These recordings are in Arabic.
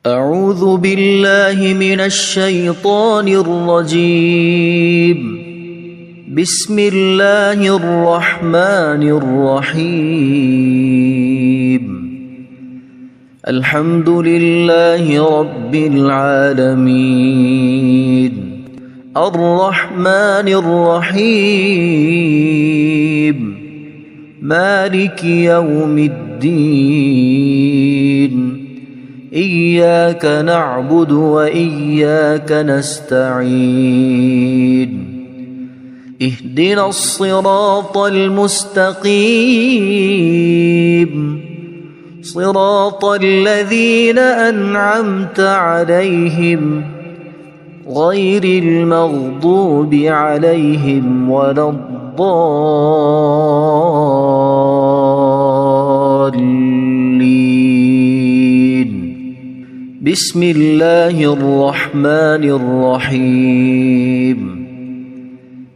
أعوذ بالله من الشيطان الرجيم. بسم الله الرحمن الرحيم. الحمد لله رب العالمين الرحمن الرحيم مالك يوم الدين إياك نعبد وإياك نستعين اهدنا الصراط المستقيم صراط الذين أنعمت عليهم غير المغضوب عليهم ولا الضالين. بسم الله الرحمن الرحيم.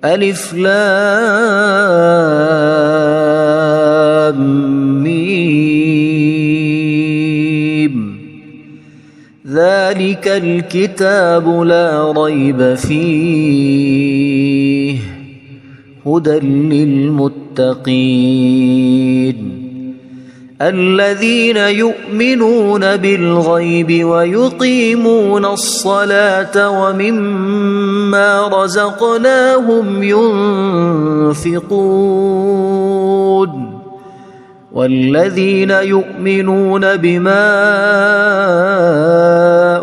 ألف لام ميم. ذلك الكتاب لا ريب فيه هدى للمتقين الذين يؤمنون بالغيب ويقيمون الصلاة ومما رزقناهم ينفقون والذين يؤمنون بما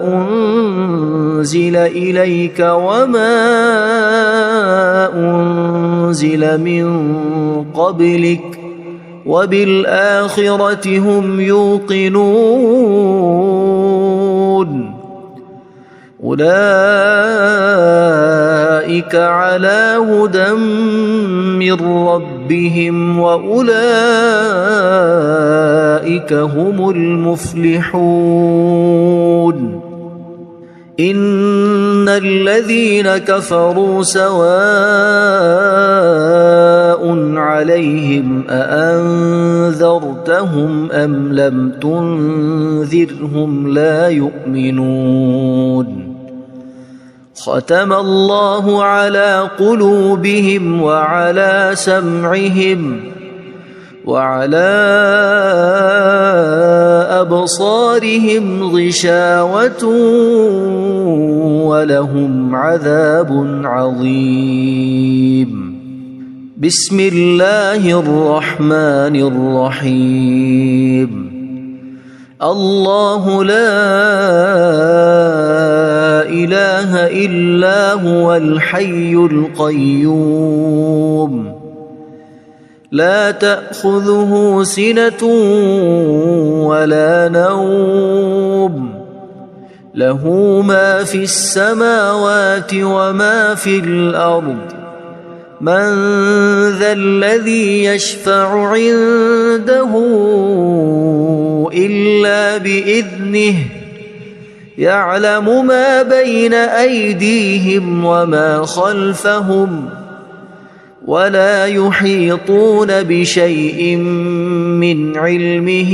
أنزل إليك وما أنزل من قبلك وبالآخرة هم يوقنون أولئك على هدى من ربهم وأولئك هم المفلحون. إن الذين كفروا سواء عليهم أأنذرتهم أم لم تنذرهم لا يؤمنون. ختم الله على قلوبهم وعلى سمعهم وعلى أبصارهم غشاوة ولهم عذاب عظيم. بسم الله الرحمن الرحيم. الله لا إله إلا هو الحي القيوم لا تأخذه سنة ولا نوم له ما في السماوات وما في الأرض. من ذا الذي يشفع عنده إلا بإذنه يعلم ما بين أيديهم وما خلفهم ولا يحيطون بشيء من علمه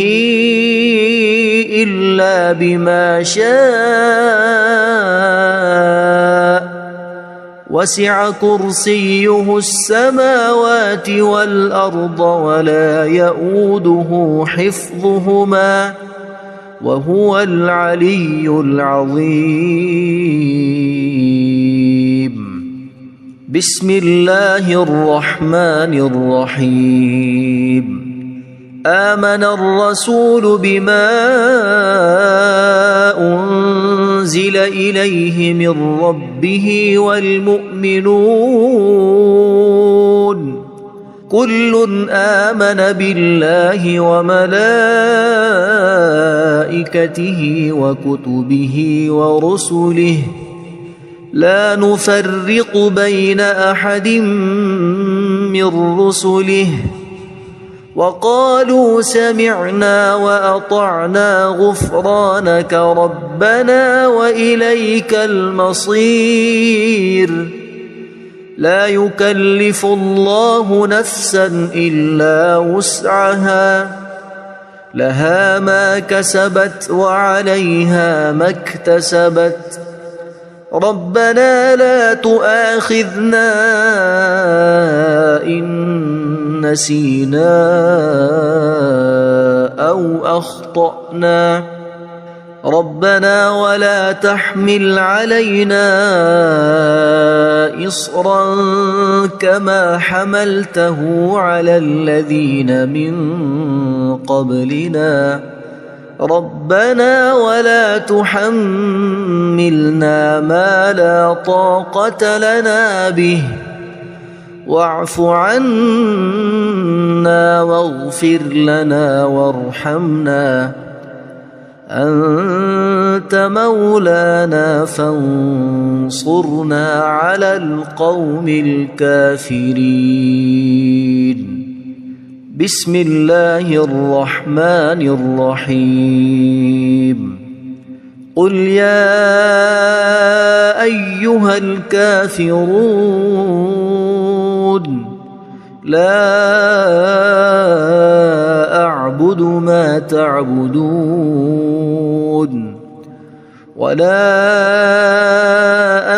إلا بما شاء وسع كرسيه السماوات والأرض ولا يؤوده حفظهما وهو العلي العظيم. بسم الله الرحمن الرحيم. آمن الرسول بما أنزل إليه من ربه والمؤمنون كل آمن بالله وملائكته وكتبه ورسله لا نفرق بين أحد من رسله وقالوا سمعنا وأطعنا غفرانك ربنا وإليك المصير. لا يكلف الله نفسا إلا وسعها لها ما كسبت وعليها ما اكتسبت ربنا لا تؤاخذنا إن نسينا أو أخطأنا ربنا ولا تحمل علينا إصرا كما حملته على الذين من قبلنا ربنا ولا تحملنا ما لا طاقة لنا به واعف عنا واغفر لنا وارحمنا أنت مولانا فانصرنا على القوم الكافرين بسم الله الرحمن الرحيم قل يا أيها الكافرون لا أعبد ما تعبدون ولا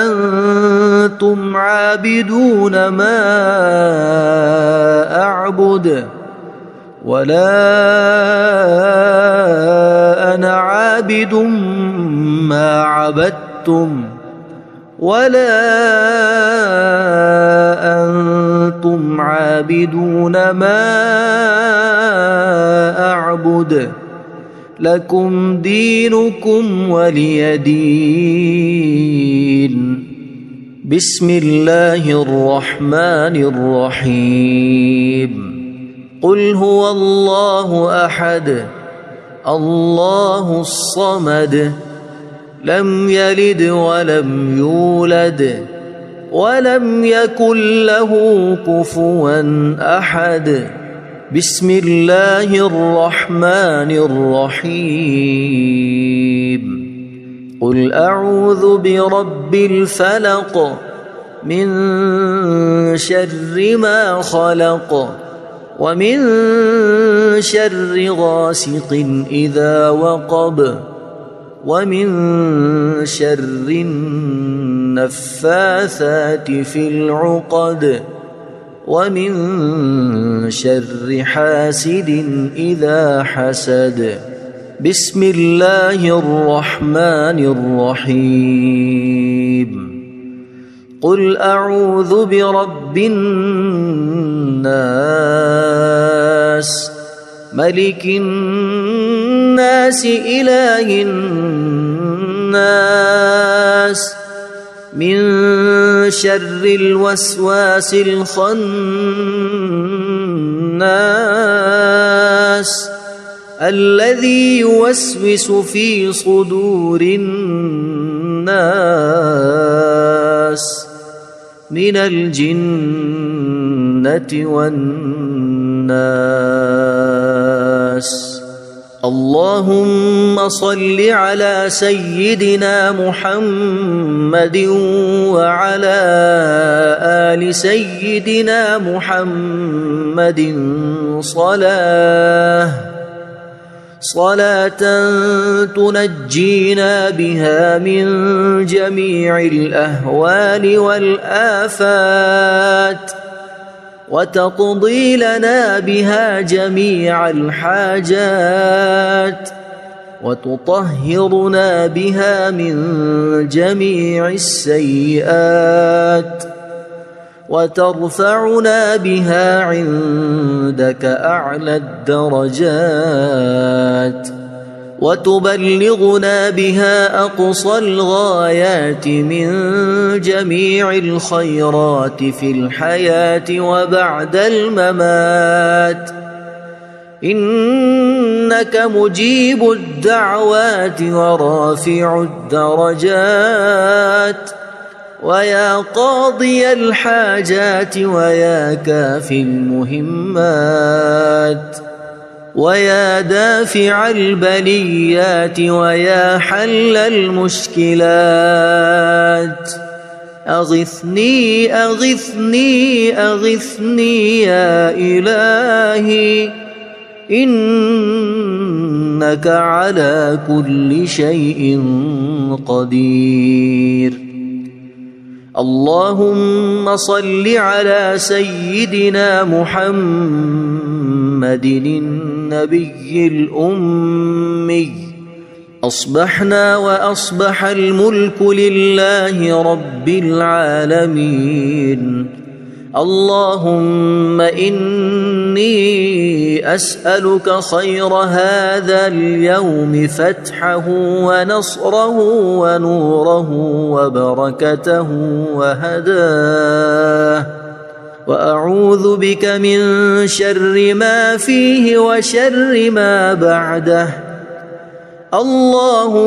أنتم عابدون ما أعبد ولا أنا عابد ما عبدتم ولا أنتم عابدون ما أعبد لكم دينكم ولي دين بسم الله الرحمن الرحيم قل هو الله أحد الله الصمد لم يلد ولم يولد ولم يكن له كفوا أحد بسم الله الرحمن الرحيم قل أعوذ برب الفلق من شر ما خلق ومن شر غاسق إذا وقب ومن شر النفاثات في العقد ومن شر حاسد إذا حسد بسم الله الرحمن الرحيم قل أعوذ برب الناس ملك الناس إله الناس من شر الوسواس الخناس الذي يوسوس في صدور الناس من الجنة والناس اللهم صل على سيدنا محمد وعلى آل سيدنا محمد صلاة تنجينا بها من جميع الأهوال والآفات وتقضي لنا بها جميع الحاجات وتطهرنا بها من جميع السيئات وترفعنا بها عندك أعلى الدرجات وتبلغنا بها أقصى الغايات من جميع الخيرات في الحياة وبعد الممات إنك مجيب الدعوات ورافع الدرجات ويا قاضي الحاجات ويا كافي المهمات ويا دافع البليات ويا حل المشكلات أغثني أغثني أغثني يا إلهي إنك على كل شيء قدير. اللهم صل على سيدنا محمد النبي الأمي. أصبحنا وأصبح الملك لله رب العالمين. اللهم إني أسألك خير هذا اليوم، فتحه ونصره ونوره وبركته وهداه، وأعوذ بك من شر ما فيه وشر ما بعده. اللهم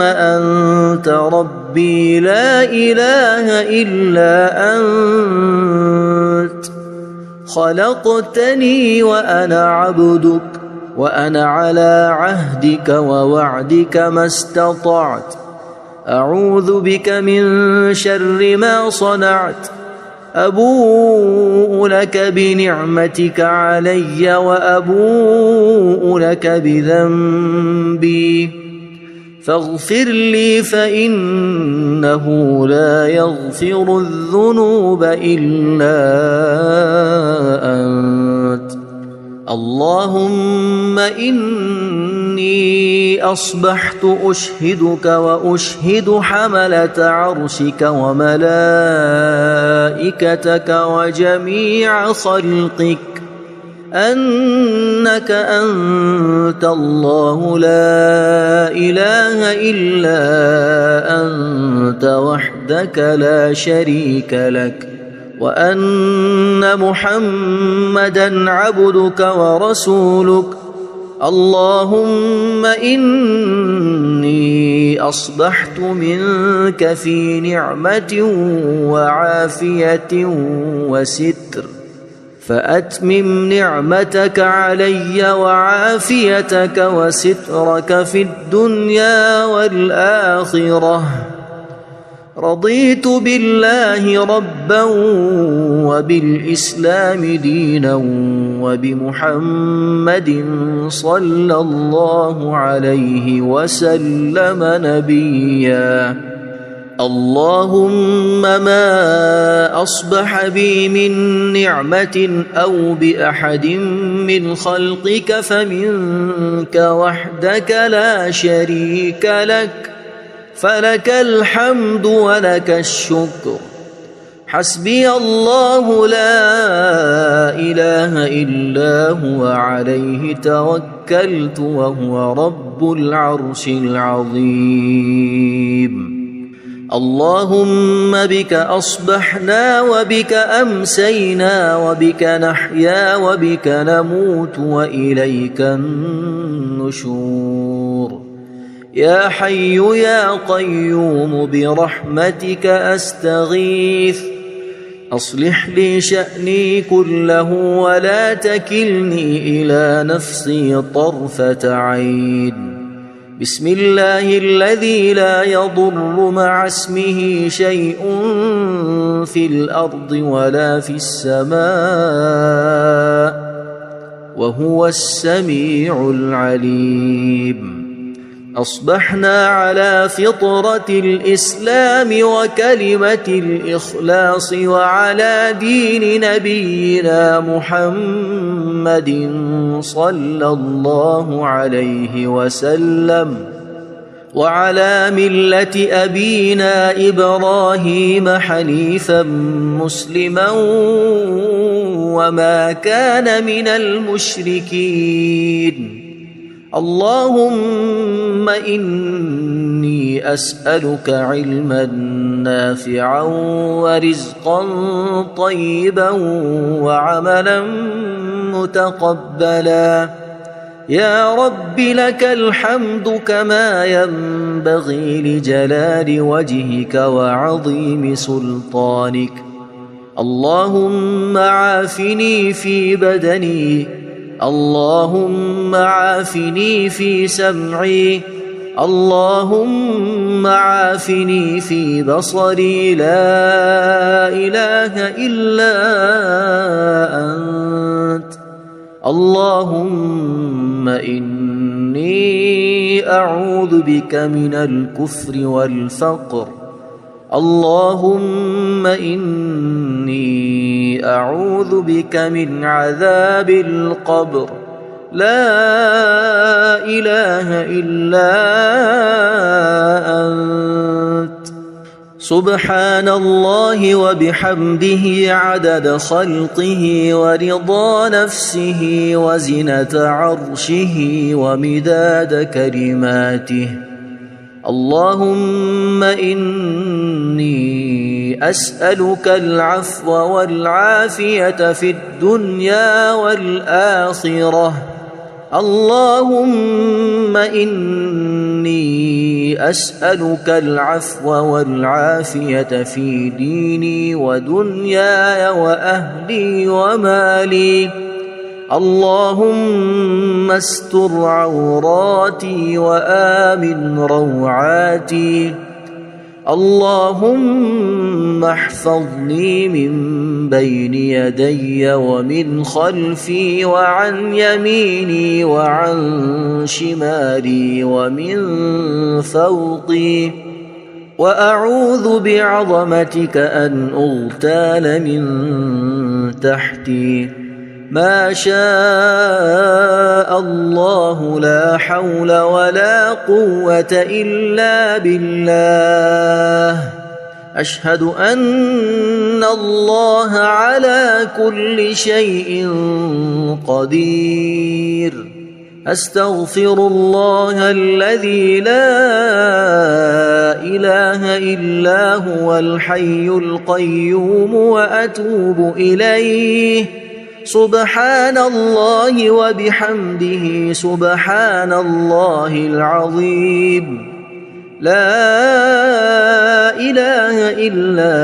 أنت ربي لا إله إلا أنت، خلقتني وأنا عبدك، وأنا على عهدك ووعدك ما استطعت. أعوذ بك من شر ما صنعت. أبوء لك بنعمتك علي وأبوء لك بذنبي، فاغفر لي فإنه لا يغفر الذنوب إلا أنت. اللهم إني أصبحت أشهدك وأشهد حملة عرشك وملائكتك وجميع خلقك أنك أنت الله لا إله إلا أنت وحدك لا شريك لك، وأن محمدًا عبدك ورسولك. اللهم إني أصبحت منك في نعمة وعافية وستر، فأتمم نعمتك علي وعافيتك وسترك في الدنيا والآخرة. رضيت بالله ربا وبالإسلام دينا وبمحمد صلى الله عليه وسلم نبيا. اللهم ما أصبح بي من نعمة أو بأحد من خلقك فمنك وحدك لا شريك لك، فلك الحمد ولك الشكر. حسبي الله لا إله إلا هو عليه توكلت وهو رب العرش العظيم. اللهم بك أصبحنا وبك أمسينا وبك نحيا وبك نموت وإليك النشور. يا حي يا قيوم برحمتك أستغيث، أصلح لي شأني كله ولا تكلني إلى نفسي طرفة عين. بسم الله الذي لا يضر مع اسمه شيء في الأرض ولا في السماء، وهو السميع العليم. أصبحنا على فطرة الإسلام وكلمة الإخلاص وعلى دين نبينا محمد صلى الله عليه وسلم، وعلى ملة أبينا إبراهيم حنيفا مسلما وما كان من المشركين. اللهم إني أسألك علما نافعا ورزقا طيبا وعملا متقبلا. يا رب لك الحمد كما ينبغي لجلال وجهك وعظيم سلطانك. اللهم عافني في بدني، اللهم عافني في سمعي، اللهم عافني في بصري. لا إله إلا أنت. اللهم إني أعوذ بك من الكفر والفقر. اللهم إني أعوذ بك من عذاب القبر. لا إله إلا أنت. سبحان الله وبحمده عدد خلقه ورضا نفسه وزنة عرشه ومداد كلماته. اللهم إني أسألك العفو والعافية في الدنيا والآخرة. اللهم إني أسألك العفو والعافية في ديني ودنياي وأهلي ومالي. اللهم استر عوراتي وآمن روعاتي. اللهم احفظني من بين يدي ومن خلفي وعن يميني وعن شمالي ومن فوقي. وأعوذ بعظمتك أن أغتال من تحتي. ما شاء الله لا حول ولا قوة إلا بالله. أشهد أن الله على كل شيء قدير. أستغفر الله الذي لا إله إلا هو الحي القيوم وأتوب إليه. سبحان الله وبحمده سبحان الله العظيم. لا إله إلا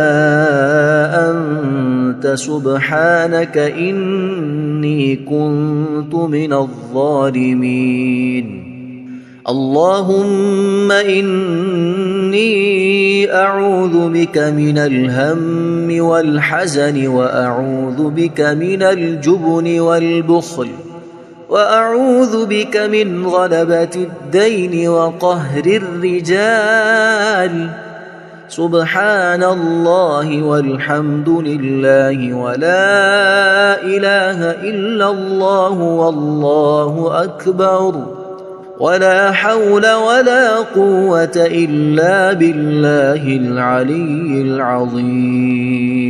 أنت سبحانك إني كنت من الظالمين. اللهم إني أعوذ بك من الهم والحزن وأعوذ بك من الجبن والبخل وأعوذ بك من غلبة الدين وقهر الرجال. سبحان الله والحمد لله ولا إله إلا الله والله أكبر ولا حول ولا قوة إلا بالله العلي العظيم.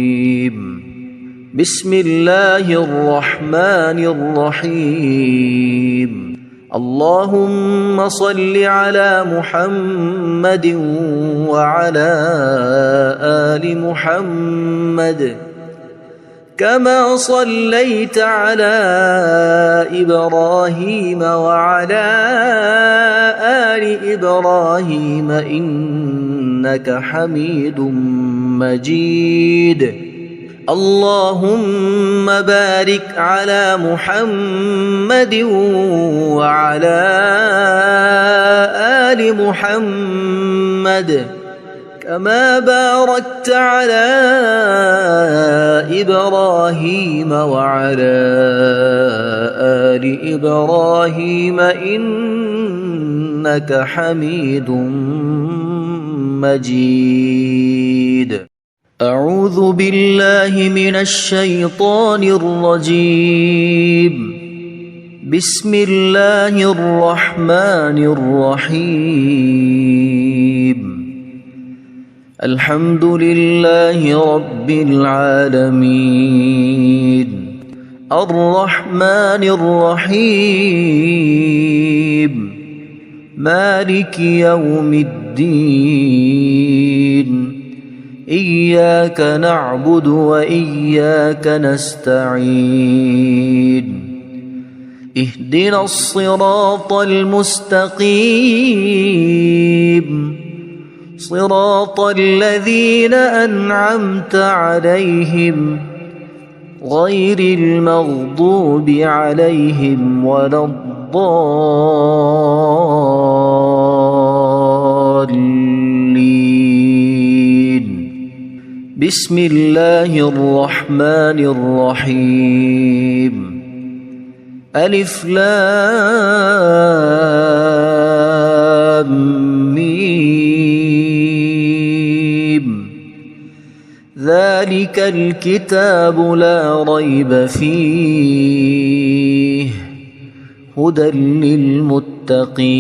بسم الله الرحمن الرحيم. اللهم صل على محمد وعلى آل محمد كما صليت على إبراهيم وعلى آل إبراهيم إنك حميد مجيد. اللهم بارك على محمد وعلى آل محمد كما باركت على إبراهيم وعلى آل إبراهيم إنك حميد مجيد. أعوذ بالله من الشيطان الرجيم. بسم الله الرحمن الرحيم. الحمد لله رب العالمين. الرحمن الرحيم. مالك يوم الدين. إياك نعبد وإياك نستعين. اهدنا الصراط المستقيم صراط الذين أنعمت عليهم غير المغضوب عليهم ولا الضالين. بسم الله الرحمن الرحيم. ألف لام ميم ذلك الكتاب لا ريب فيه هدى للمتقين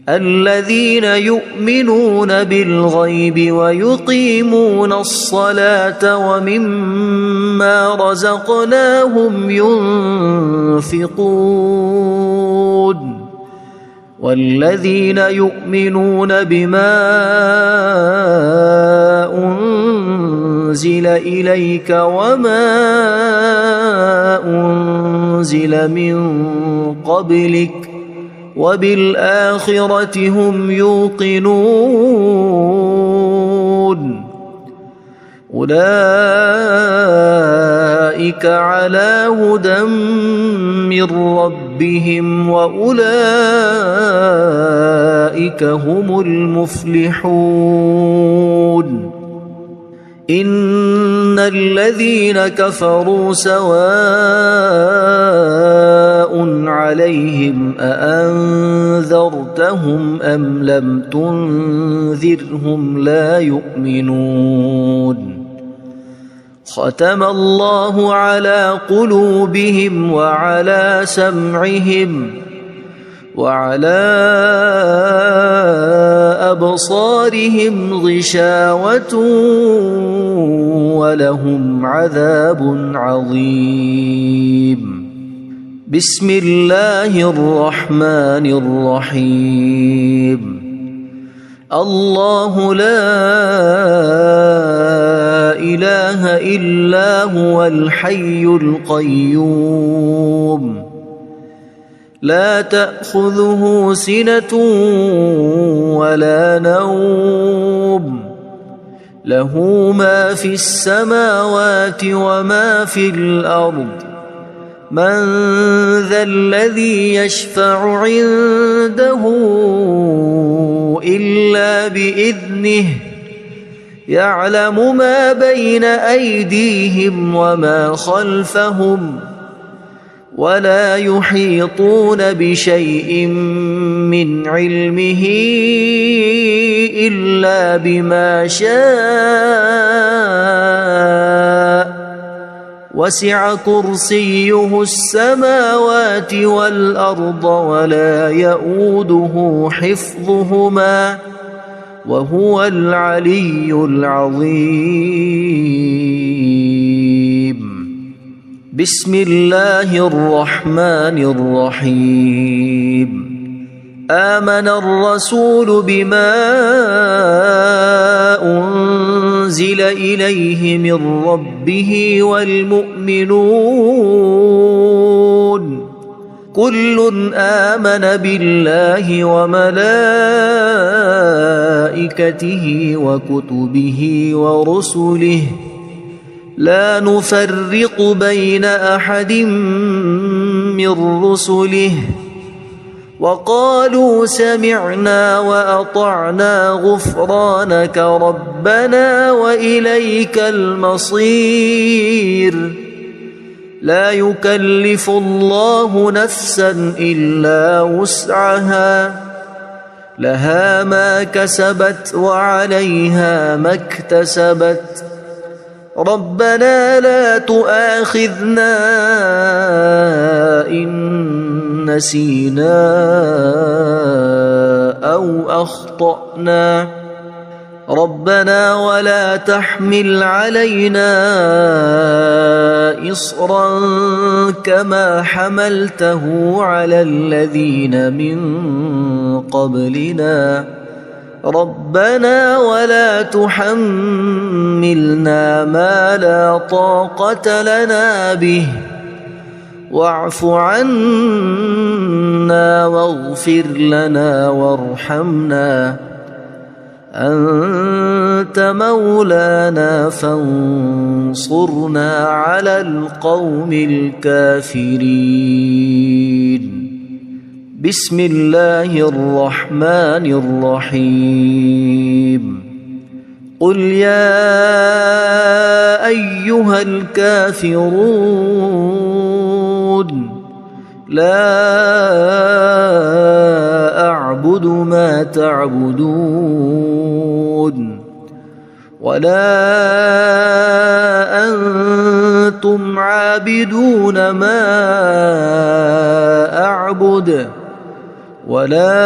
الذين يؤمنون بالغيب ويقيمون الصلاة ومما رزقناهم ينفقون والذين يؤمنون بما أنزل إليك وما أنزل من قبلك وبالآخرة هم يوقنون أولئك على هدى من ربهم وأولئك هم المفلحون إن الذين كفروا سواء عليهم أأنذرتهم أم لم تنذرهم لا يؤمنون ختم الله على قلوبهم وعلى سمعهم وعلى أبصارهم غشاوة ولهم عذاب عظيم بسم الله الرحمن الرحيم الله لا إله إلا هو الحي القيوم لا تأخذه سنة ولا نوم له ما في السماوات وما في الأرض من ذا الذي يشفع عنده إلا بإذنه يعلم ما بين أيديهم وما خلفهم ولا يحيطون بشيء من علمه إلا بما شاء وسع كرسيه السماوات والأرض ولا يؤوده حفظهما وهو العلي العظيم بسم الله الرحمن الرحيم آمن الرسول بما أنزل إليه من ربه والمؤمنون كل آمن بالله وملائكته وكتبه ورسله لا نفرق بين أحد من رسله وقالوا سمعنا وأطعنا غفرانك ربنا وإليك المصير لا يكلف الله نفسا إلا وسعها لها ما كسبت وعليها ما اكتسبت ربنا لا تؤاخذنا إن نسينا أو أخطأنا ربنا ولا تحمل علينا إصرا كما حملته على الذين من قبلنا ربنا ولا تحملنا ما لا طاقة لنا به واعف عنا واغفر لنا وارحمنا أنت مولانا فانصرنا على القوم الكافرين بسم الله الرحمن الرحيم قل يا أيها الكافرون لا أعبد ما تعبدون ولا أنتم عابدون ما أعبد ولا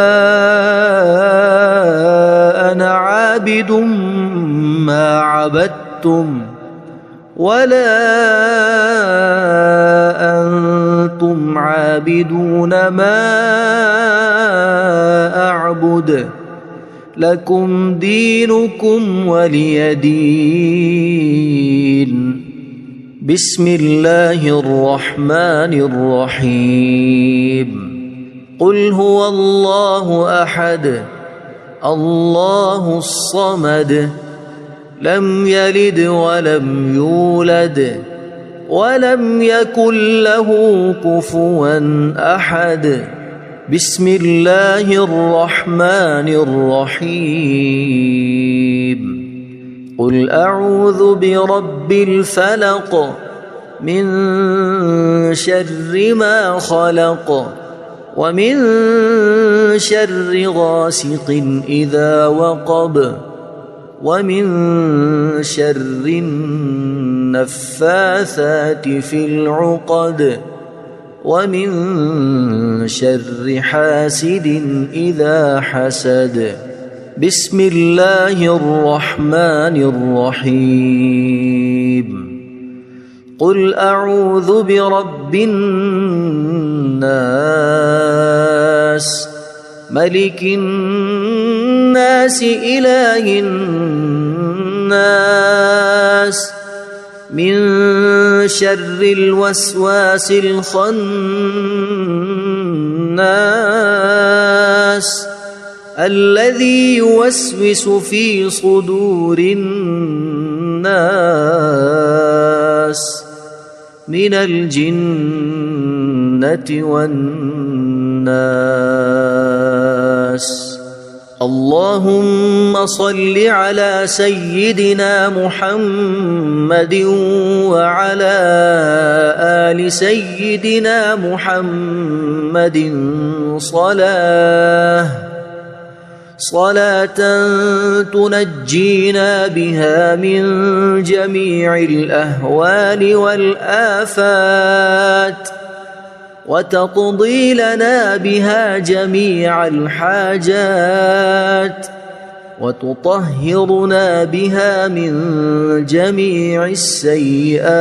أنا عابد ما عبدتم ولا أنتم عابدون ما أعبد لكم دينكم ولي دين. بسم الله الرحمن الرحيم. قل هو الله أحد الله الصمد لم يلد ولم يولد ولم يكن له كفوا أحد. بسم الله الرحمن الرحيم. قل أعوذ برب الفلق من شر ما خلق ومن شر غاسق إذا وقب ومن شر النفاثات في العقد ومن شر حاسد إذا حسد. بسم الله الرحمن الرحيم. قل أعوذ برب الناس ملك الناس إله الناس من شر الوسواس الخناس الذي يوسوس في صدور الناس من الجنة والناس. اللهم صل على سيدنا محمد وعلى آل سيدنا محمد صلاة تنجينا بها من جميع الأهوال والآفات وتقضي لنا بها جميع الحاجات وتطهرنا بها من جميع السيئات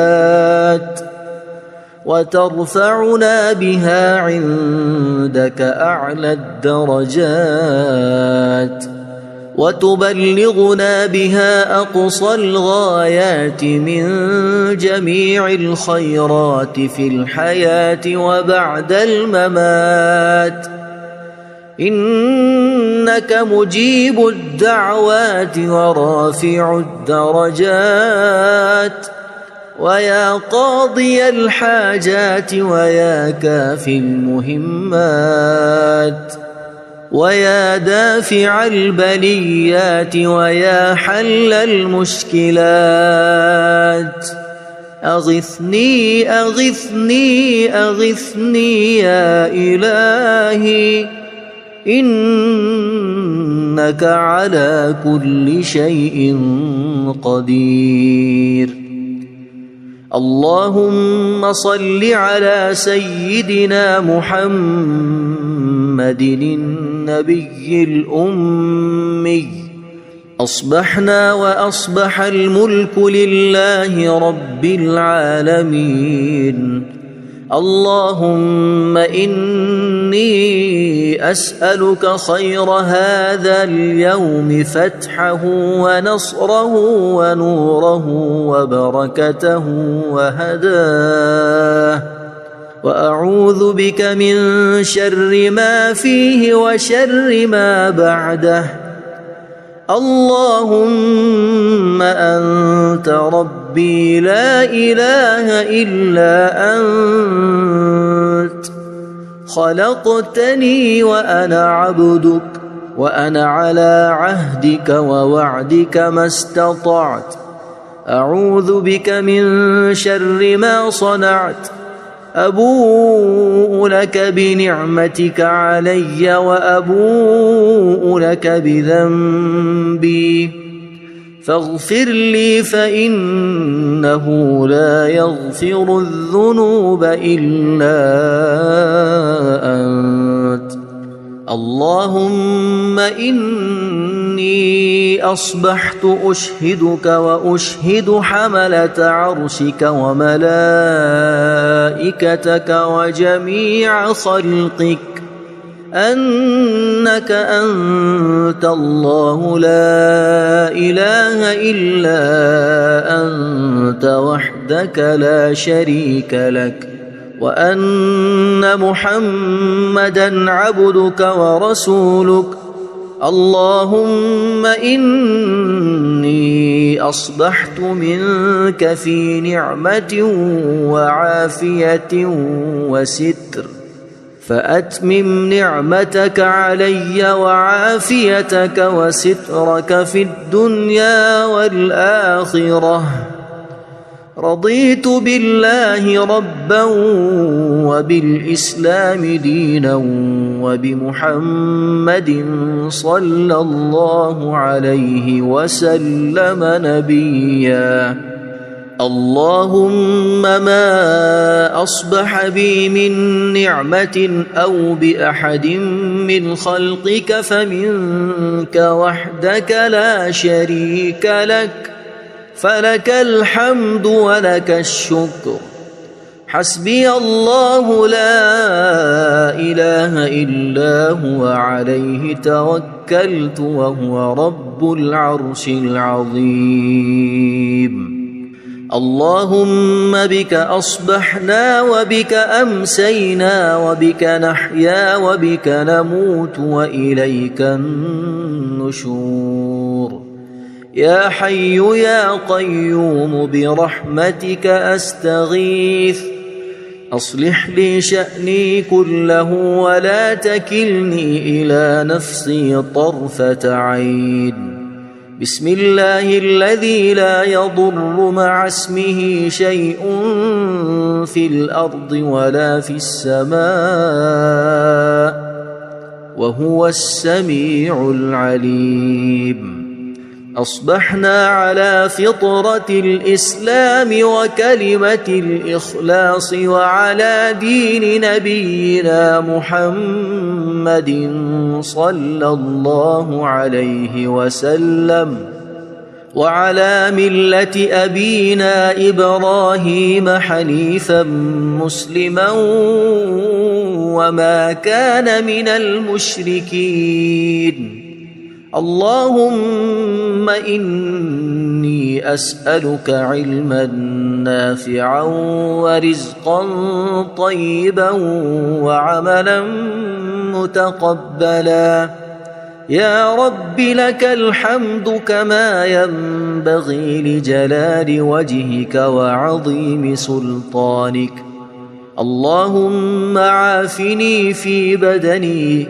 وترفعنا بها عندك أعلى الدرجات وتبلغنا بها أقصى الغايات من جميع الخيرات في الحياة وبعد الممات. إنك مجيب الدعوات ورافع الدرجات ويا قاضي الحاجات ويا كافي المهمات ويا دافع البليات ويا حل المشكلات. أغثني أغثني أغثني يا إلهي إنك على كل شيء قدير. اللهم صل على سيدنا محمد النبي الأمي. أصبحنا وأصبح الملك لله رب العالمين. اللهم إني أسألك خير هذا اليوم فتحه ونصره ونوره وبركته وهداه وأعوذ بك من شر ما فيه وشر ما بعده. اللهم أنت ربي لا إله إلا أنت خلقتني وأنا عبدك وأنا على عهدك ووعدك ما استطعت. أعوذ بك من شر ما صنعت أبوء لك بنعمتك علي وأبوء لك بذنبي فاغفر لي فإنه لا يغفر الذنوب إلا أنت. اللهم إني أصبحت أشهدك وأشهد حملة عرشك وملائكتك وجميع خلقك أنك أنت الله لا إله إلا أنت وحدك لا شريك لك وأن محمدًا عبدك ورسولك. اللهم إني أصبحت منك في نعمة وعافية وستر فأتمم نعمتك علي وعافيتك وسترك في الدنيا والآخرة. رضيت بالله ربا وبالإسلام دينا وبمحمد صلى الله عليه وسلم نبيا. اللهم ما أصبح بي من نعمة أو بأحد من خلقك فمنك وحدك لا شريك لك فلك الحمد ولك الشكر. حسبي الله لا إله إلا هو عليه توكلت وهو رب العرش العظيم. اللهم بك أصبحنا وبك أمسينا وبك نحيا وبك نموت وإليك النشور. يا حي يا قيوم برحمتك أستغيث أصلح لي شأني كله ولا تكلني إلى نفسي طرفة عين. بسم الله الذي لا يضر مع اسمه شيء في الأرض ولا في السماء وهو السميع العليم. أصبحنا على فطرة الإسلام وكلمة الإخلاص وعلى دين نبينا محمد صلى الله عليه وسلم وعلى ملة أبينا إبراهيم حنيفا مسلما وما كان من المشركين. اللهم إني أسألك علما نافعا ورزقا طيبا وعملا متقبلا. يا رب لك الحمد كما ينبغي لجلال وجهك وعظيم سلطانك. اللهم عافني في بدني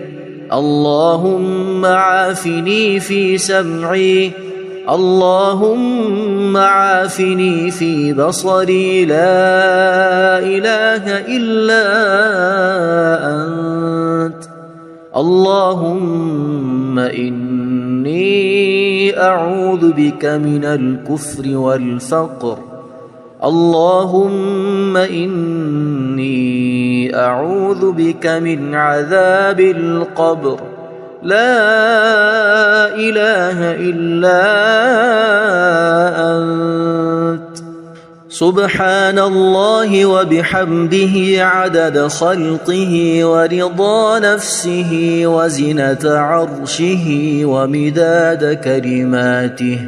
اللهم عافني في سمعي اللهم عافني في بصري لا إله إلا أنت. اللهم إني أعوذ بك من الكفر والفقر. اللهم إني أعوذ بك من عذاب القبر. لا إله إلا أنت. سبحان الله وبحمده عدد خلقه ورضا نفسه وزنة عرشه ومداد كلماته.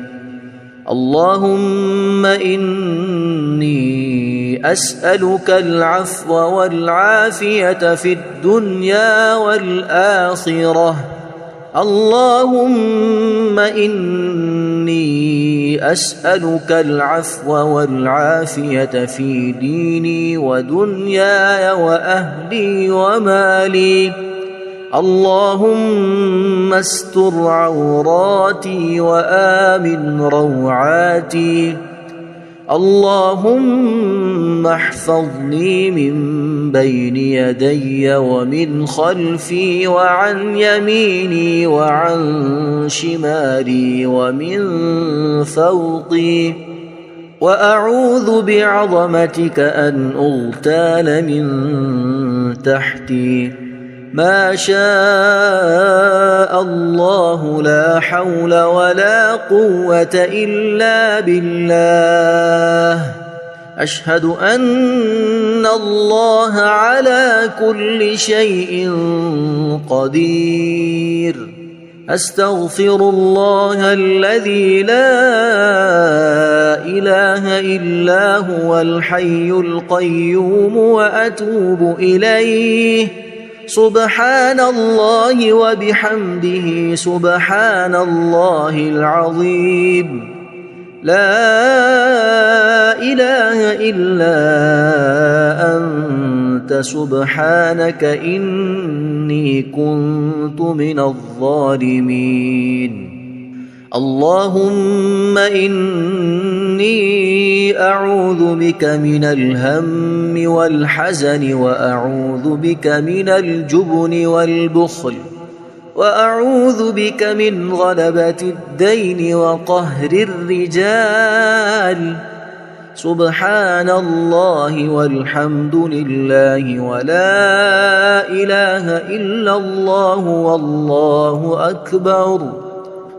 اللهم إني أسألك العفو والعافية في الدنيا والآخرة. اللهم إني أسألك العفو والعافية في ديني ودنياي وأهلي ومالي. اللهم استر عوراتي وآمن روعاتي. اللهم احفظني من بين يدي ومن خلفي وعن يميني وعن شمالي ومن فوقي، وأعوذ بعظمتك أن أغتال من تحتي. ما شاء الله لا حول ولا قوة إلا بالله. أشهد أن الله على كل شيء قدير. أستغفر الله الذي لا إله إلا هو الحي القيوم وأتوب إليه. سبحان الله وبحمده سبحان الله العظيم. لا إله إلا أنت سبحانك إني كنت من الظالمين. اللهم إني أعوذ بك من الهم والحزن، وأعوذ بك من الجبن والبخل، وأعوذ بك من غلبة الدين وقهر الرجال. سبحان الله والحمد لله ولا إله إلا الله والله أكبر،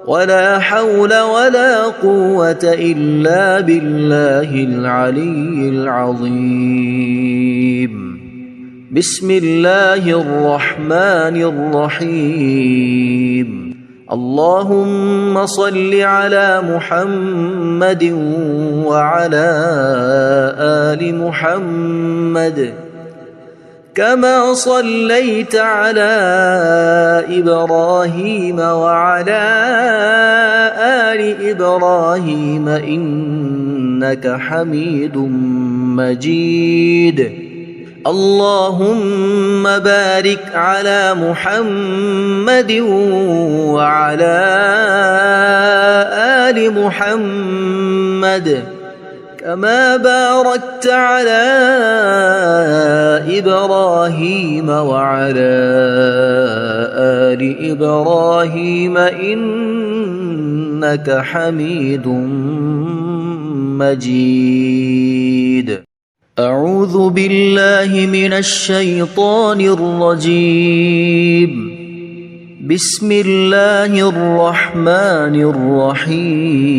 ولا حول ولا قوة إلا بالله العلي العظيم. بسم الله الرحمن الرحيم. اللهم صل على محمد وعلى آل محمد كما صليت على إبراهيم وعلى آل إبراهيم إنك حميد مجيد. اللهم بارك على محمد وعلى آل محمد كما باركت على إبراهيم وعلى آل إبراهيم إنك حميد مجيد. أعوذ بالله من الشيطان الرجيم. بسم الله الرحمن الرحيم.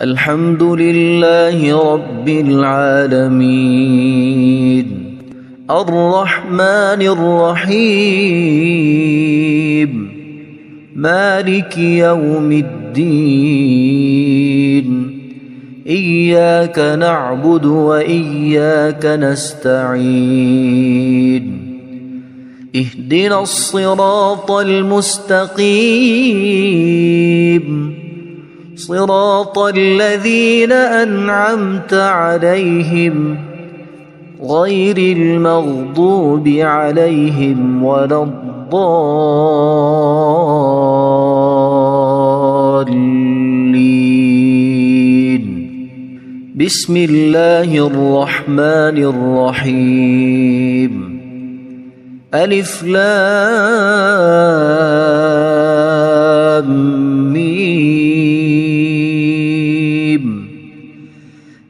الحمد لله رب العالمين. الرحمن الرحيم. مالك يوم الدين. إياك نعبد وإياك نستعين. اهدنا الصراط المستقيم، صراط الذين أنعمت عليهم غير المغضوب عليهم ولا الضالين. بسم الله الرحمن الرحيم. ألف لام ميم.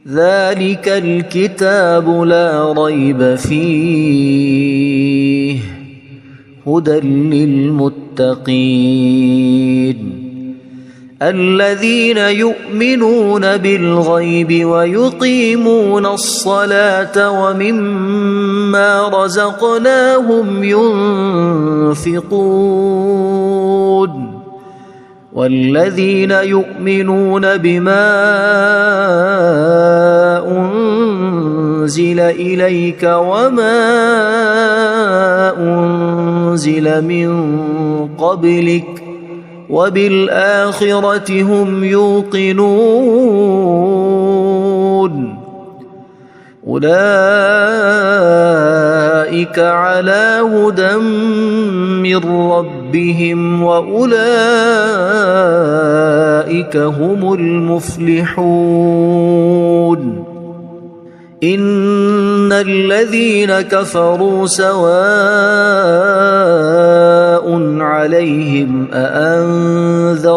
ذلك الكتاب لا ريب فيه هدى للمتقين الذين يؤمنون بالغيب ويقيمون الصلاة ومما رزقناهم ينفقون والذين يؤمنون بما أنزل إليك وما أنزل من قبلك وبالآخرة هم يوقنون أولئك على هدى من ربهم وأولئك هم المفلحون إن الذين كفروا سواء عليهم أأنذرتهم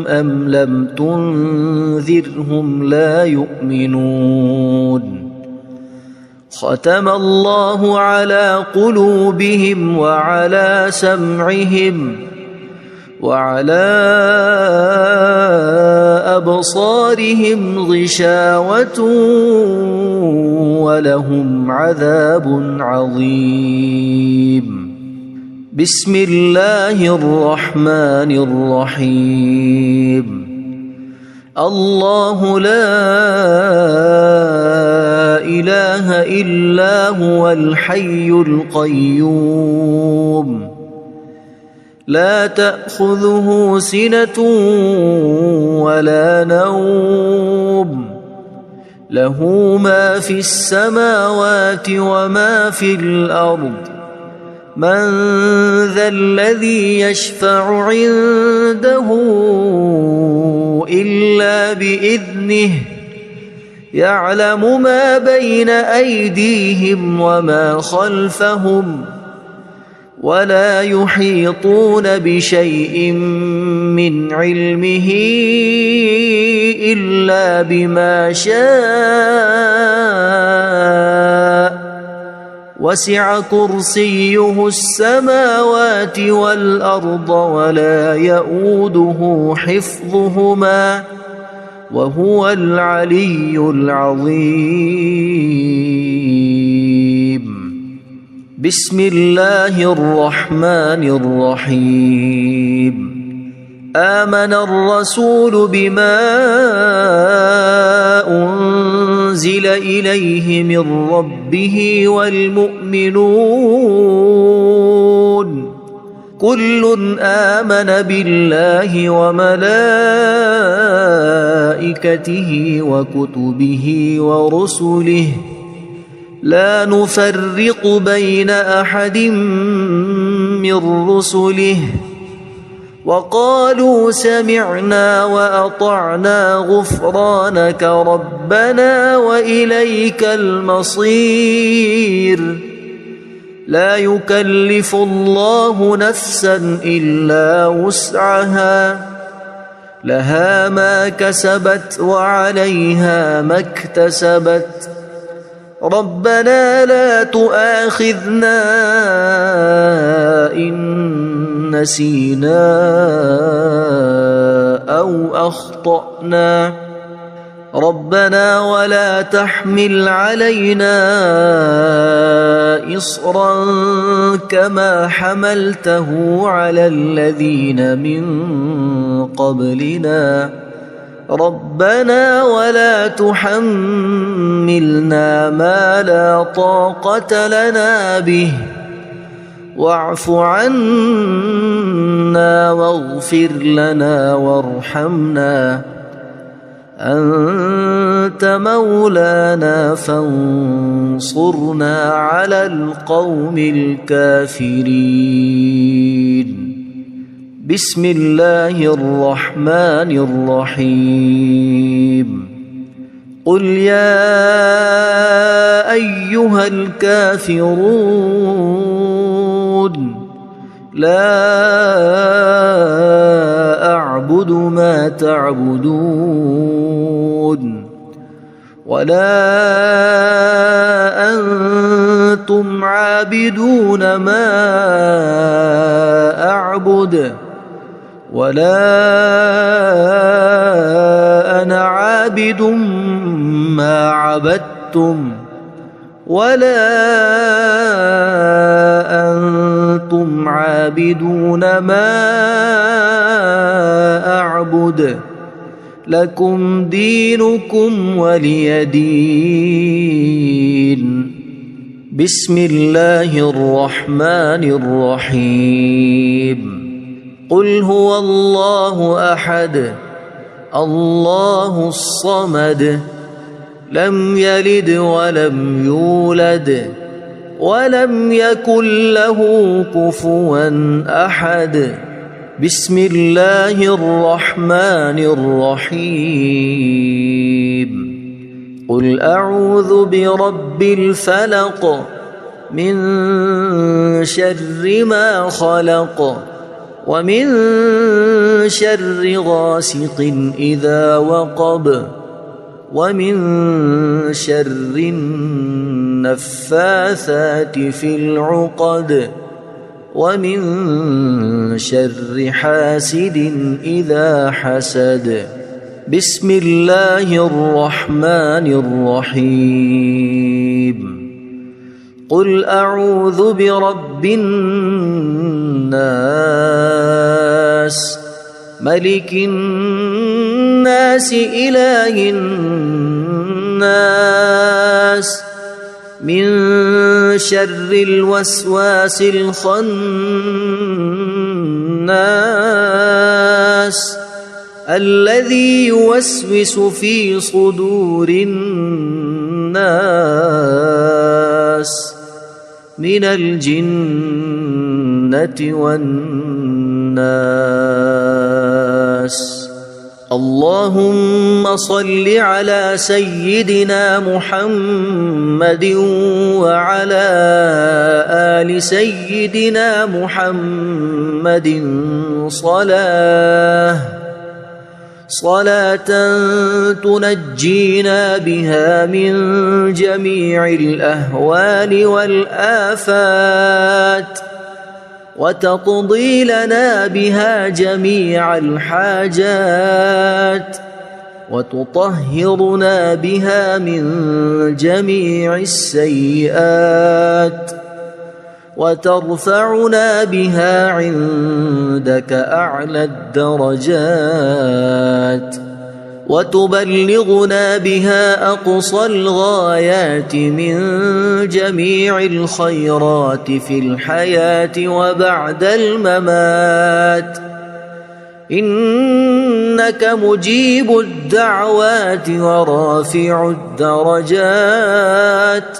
أم لم تنذرهم لا يؤمنون ختم الله على قلوبهم وعلى سمعهم وعلى أبصارهم غشاوة ولهم عذاب عظيم بسم الله الرحمن الرحيم الله لا إله إلا هو الحي القيوم لا تأخذه سنة ولا نوم له ما في السماوات وما في الأرض من ذا الذي يشفع عنده إلا بإذنه يعلم ما بين أيديهم وما خلفهم ولا يحيطون بشيء من علمه إلا بما شاء وسع كرسيه السماوات والأرض ولا يؤوده حفظهما وهو العلي العظيم بسم الله الرحمن الرحيم آمن الرسول بما أنزل إليه من ربه والمؤمنون كل آمن بالله وملائكته وكتبه ورسله لا نفرق بين أحد من رسله وقالوا سمعنا وأطعنا غفرانك ربنا وإليك المصير لا يكلف الله نفسا إلا وسعها لها ما كسبت وعليها ما اكتسبت ربنا لا تؤاخذنا إن نسينا أو أخطأنا ربنا ولا تحمل علينا إصرا كما حملته على الذين من قبلنا ربنا ولا تحملنا ما لا طاقة لنا به واعف عنا واغفر لنا وارحمنا أنت مولانا فانصرنا على القوم الكافرين بسم الله الرحمن الرحيم قل يا أيها الكافرون لا أعبد ما تعبدون ولا أنتم عابدون ما أعبد ولا أنا عابد ما عبدتم ولا أنتم عابدون ما أعبد لكم دينكم ولي دين بسم الله الرحمن الرحيم قل هو الله أحد الله الصمد لم يلد ولم يولد ولم يكن له كفوا أحد. بسم الله الرحمن الرحيم. قل أعوذ برب الفلق من شر ما خلق ومن شر غاسق إذا وقب ومن شر النفاثات في العقد ومن شر حاسد إذا حسد. بسم الله الرحمن الرحيم. قل أعوذ برب الناس ملك الناس إله الناس من شر الوسواس الخناس الذي يوسوس في صدور الناس من الجنة والناس. اللهم صل على سيدنا محمد وعلى آل سيدنا محمد صلاة تنجينا بها من جميع الأهوال والآفات وتقضي لنا بها جميع الحاجات وتطهرنا بها من جميع السيئات وترفعنا بها عندك أعلى الدرجات وتبلغنا بها أقصى الغايات من جميع الخيرات في الحياة وبعد الممات. إنك مجيب الدعوات ورافع الدرجات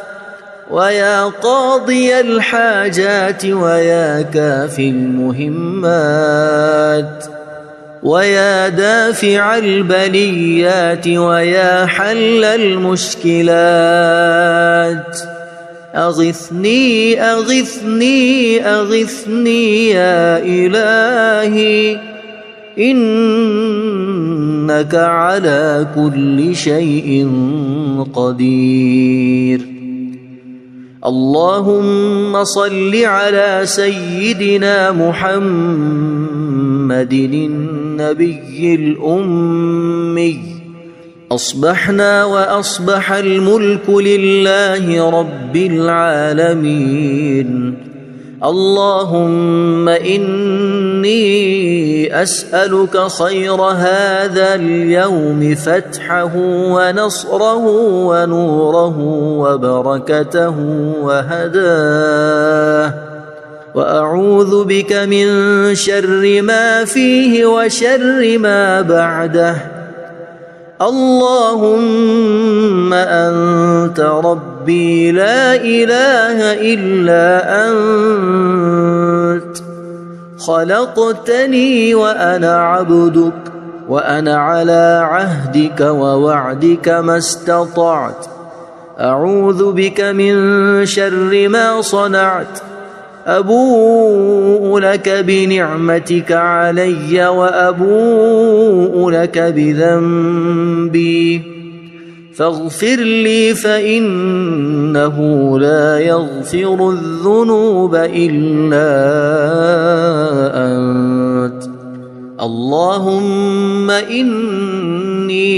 ويا قاضي الحاجات ويا كافي المهمات ويا دافع البليات ويا حل المشكلات. أغثني أغثني أغثني يا إلهي إنك على كل شيء قدير. اللهم صل على سيدنا محمد النبي الأمي. أصبحنا وأصبح الملك لله رب العالمين. اللهم إني أسألك خير هذا اليوم فتحه ونصره ونوره وبركته وهداه وأعوذ بك من شر ما فيه وشر ما بعده. اللهم أنت ربي لا إله إلا أنت خلقتني وأنا عبدك وأنا على عهدك ووعدك ما استطعت. أعوذ بك من شر ما صنعت. أبوء لك بنعمتك علي وأبوء لك بذنبي فاغفر لي فإنه لا يغفر الذنوب إلا أنت. اللهم إني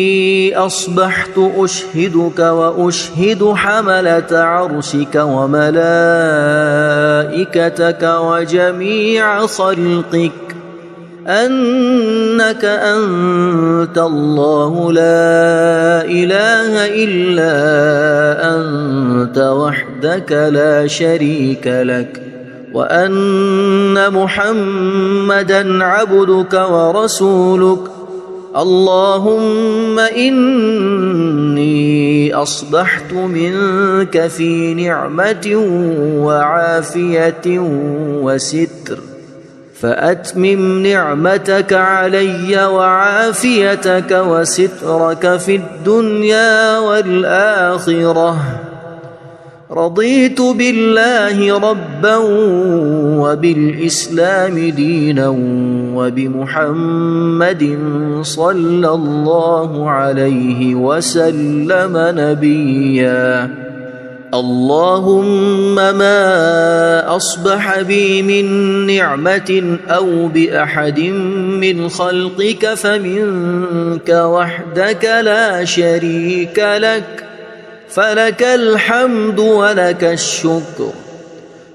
أصبحت أشهدك وأشهد حملة عرشك وملائكتك وجميع خلقك أنك أنت الله لا إله إلا أنت وحدك لا شريك لك وأن محمدًا عبدك ورسولك. اللهم إني إني أصبحت منك في نعمة وعافية وستر، فأتمم نعمتك علي وعافيتك وسترك في الدنيا والآخرة. رضيت بالله ربا وبالإسلام دينا وبمحمد صلى الله عليه وسلم نبيا. اللهم ما أصبح بي من نعمة أو بأحد من خلقك فمنك وحدك لا شريك لك، فلك الحمد ولك الشكر.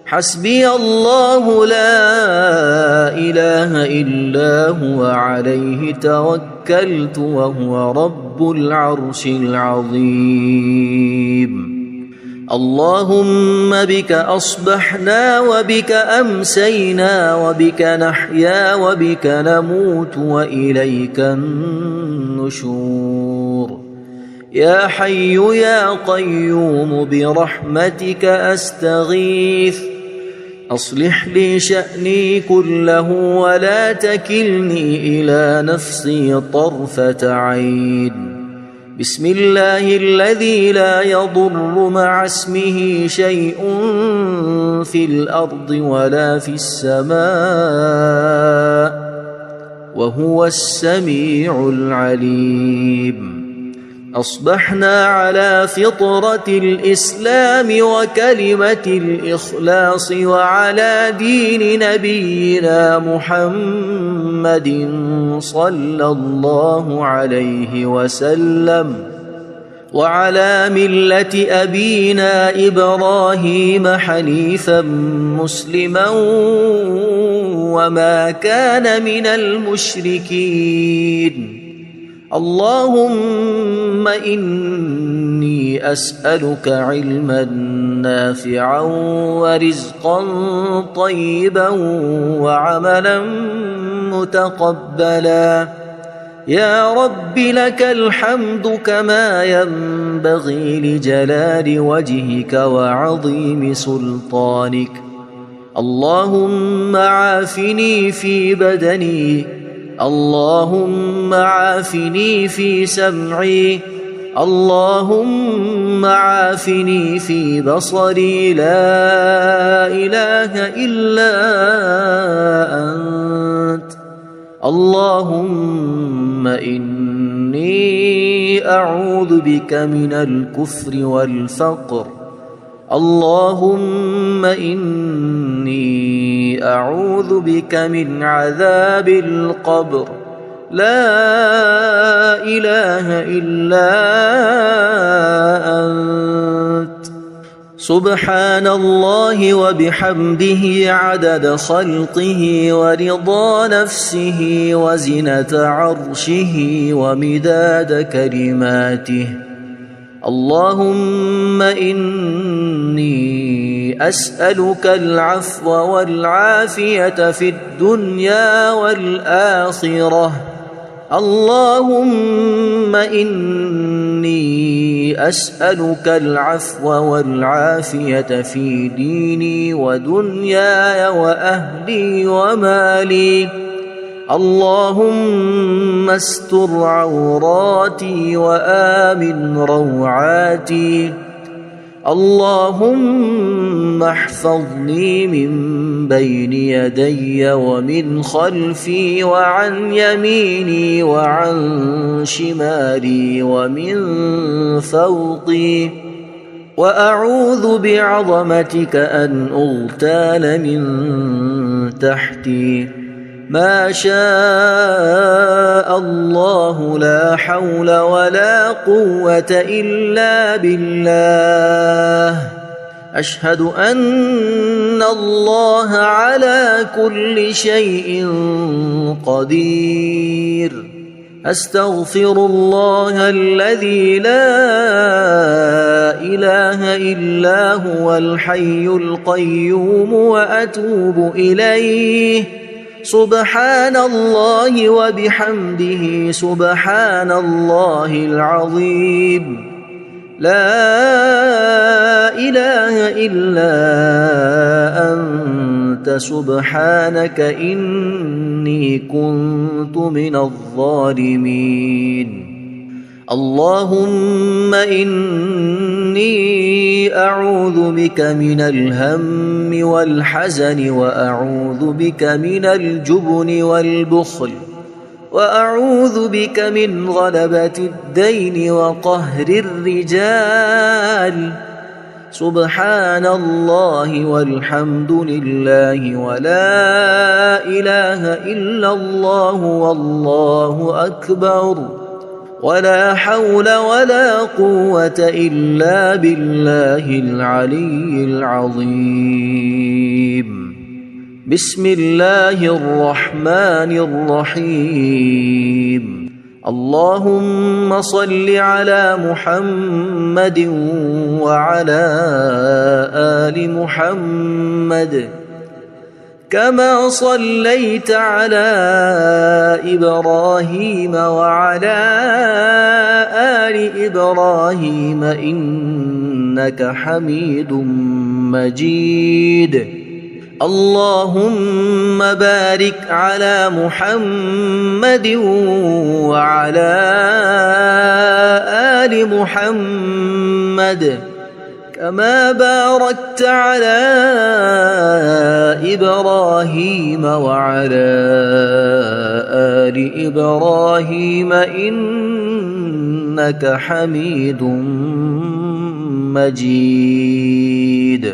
حسبي الله لا إله إلا هو عليه توكلت وهو رب العرش العظيم. اللهم بك أصبحنا وبك أمسينا وبك نحيا وبك نموت وإليك النشور. يا حي يا قيوم برحمتك أستغيث، أصلح لي شأني كله ولا تكلني إلى نفسي طرفة عين. بسم الله الذي لا يضر مع اسمه شيء في الأرض ولا في السماء وهو السميع العليم. أصبحنا على فطرة الإسلام وكلمة الإخلاص وعلى دين نبينا محمد صلى الله عليه وسلم وعلى ملة أبينا إبراهيم حنيفا مسلما وما كان من المشركين. اللهم إني أسألك علما نافعا ورزقا طيبا وعملا متقبلا. يا رب لك الحمد كما ينبغي لجلال وجهك وعظيم سلطانك. اللهم عافني في بدني، اللهم عافني في سمعي، اللهم عافني في بصري. لا إله إلا أنت. اللهم إني أعوذ بك من الكفر والفقر. اللهم إني أعوذ بك من عذاب القبر. لا إله إلا أنت. سبحان الله وبحمده عدد خلقه ورضا نفسه وزنة عرشه ومداد كلماته. اللهم إني أسألك العفو والعافية في الدنيا والآخرة. اللهم إني أسألك العفو والعافية في ديني ودنياي وأهلي ومالي. اللهم استر عوراتي وآمن روعاتي. اللهم احفظني من بين يدي ومن خلفي وعن يميني وعن شمالي ومن فوقي. وأعوذ بعظمتك أن أغتال من تحتي. ما شاء الله لا حول ولا قوة إلا بالله. أشهد أن الله على كل شيء قدير. أستغفر الله الذي لا إله إلا هو الحي القيوم وأتوب إليه. سبحان الله وبحمده سبحان الله العظيم. لا إله إلا أنت سبحانك إني كنت من الظالمين. اللهم إني أعوذ بك من الهم والحزن، وأعوذ بك من الجبن والبخل، وأعوذ بك من غلبة الدين وقهر الرجال. سبحان الله والحمد لله ولا إله إلا الله والله أكبر، ولا حول ولا قوة إلا بالله العلي العظيم. بسم الله الرحمن الرحيم. اللهم صل على محمد وعلى آل محمد كما صليت على إبراهيم وعلى آل إبراهيم إنك حميد مجيد. اللهم بارك على محمد وعلى آل محمد كما باركت على إبراهيم وعلى آل إبراهيم إنك حميد مجيد.